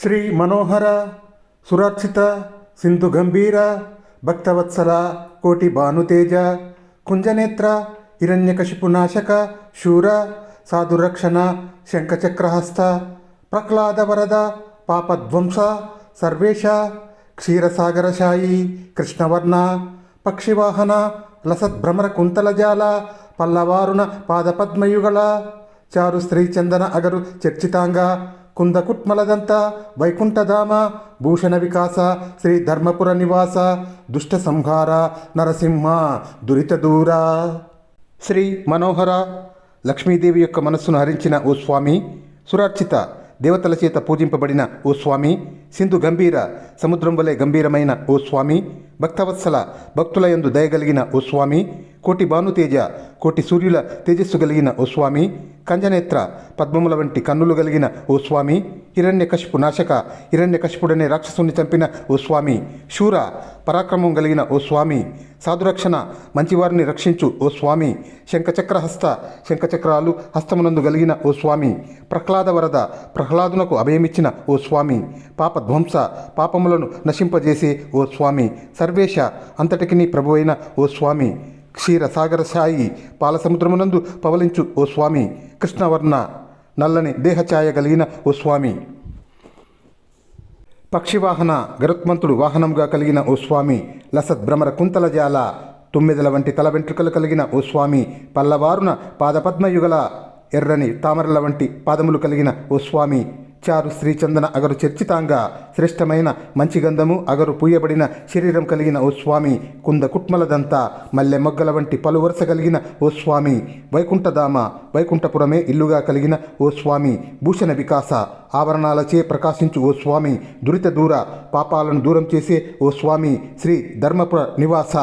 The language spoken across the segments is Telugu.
శ్రీ మనోహర సురక్షిత సింధు గంభీర భక్తవత్సల కోటి భానుతేజ కుంజనేత్ర హిరణ్యకశిపునాశక శూర సాధురక్షణ శంఖచక్రహస్త ప్రహ్లాద వరద పాపధ్వంస సర్వేశ క్షీరసాగరశాయి కృష్ణవర్ణ పక్షివాహన లసద్భ్రమర కుంతలజాల పల్లవారుణ పాదపద్మయుగళ చారు శ్రీచందన అగరు చర్చితాంగ కుందకుట్మలదంత వైకుంఠధామ భూషణ వికాస శ్రీ ధర్మపుర నివాస దుష్ట సంహార నరసింహ దురిత దూర. శ్రీ మనోహర లక్ష్మీదేవి యొక్క మనస్సును హరించిన ఓ స్వామి, సురార్చిత దేవతల చేత పూజింపబడిన ఓ స్వామి, సింధు గంభీర సముద్రం వలె గంభీరమైన ఓ స్వామి, భక్తవత్సల భక్తుల యందు దయగలిగిన ఓ స్వామి, కోటి భానుతేజ కోటి సూర్యుల తేజస్సు కలిగిన ఓ స్వామి, కంజనేత్ర పద్మముల వంటి కన్నులు కలిగిన ఓ స్వామి, హిరణ్యకశిపు నాశక హిరణ్యకశిపుడనే రాక్షసుని చంపిన ఓ స్వామి, శూర పరాక్రమం కలిగిన ఓ స్వామి, సాధురక్షణ మంచివారిని రక్షించు ఓ స్వామి, శంఖచక్రహస్త శంఖచక్రాలు హస్తమునందు కలిగిన ఓ స్వామి, ప్రహ్లాద వరద ప్రహ్లాదునకు అభయమిచ్చిన ఓ స్వామి, పాపధ్వంస పాపములను నశింపజేసే ఓ స్వామి, సర్వేశ అంతటికి ప్రభువైన ఓ స్వామి, క్షీరసాగర సాయి పాలసముద్రమునందు పవలించు ఓ స్వామి, కృష్ణవర్ణ నల్లని దేహఛాయ కలిగిన ఓ స్వామి, పక్షివాహన గరుత్మంతుడు వాహనంగా కలిగిన ఓ స్వామి, లసద్భ్రమర కుంతలజాల తొమ్మిదల వంటి తల వెంట్రుకలు కలిగిన ఓ స్వామి, పల్లవారున పాదపద్మయుగల ఎర్రని తామరల వంటి పాదములు కలిగిన ఓ స్వామి, చారు శ్రీచందన అగరు చర్చితాంగ శ్రేష్టమైన మంచి గంధము అగరు పూయబడిన శరీరం కలిగిన ఓ స్వామి, కుంద కుట్మలదంత మల్లె మొగ్గల వంటి పలు వరుస కలిగిన ఓ స్వామి, వైకుంఠధామ వైకుంఠపురమే ఇల్లుగా కలిగిన ఓ స్వామి, భూషణ వికాస ఆభరణాలచే ప్రకాశించు ఓ స్వామి, దురిత దూర పాపాలను దూరం చేసే ఓ స్వామి, శ్రీ ధర్మపుర నివాస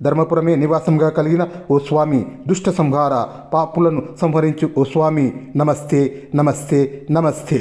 ధర్మపురమే నివాసంగా కలిగిన ఓ స్వామి, దుష్ట సంహార పాపులను సంహరించు ఓ స్వామి, నమస్తే నమస్తే నమస్తే.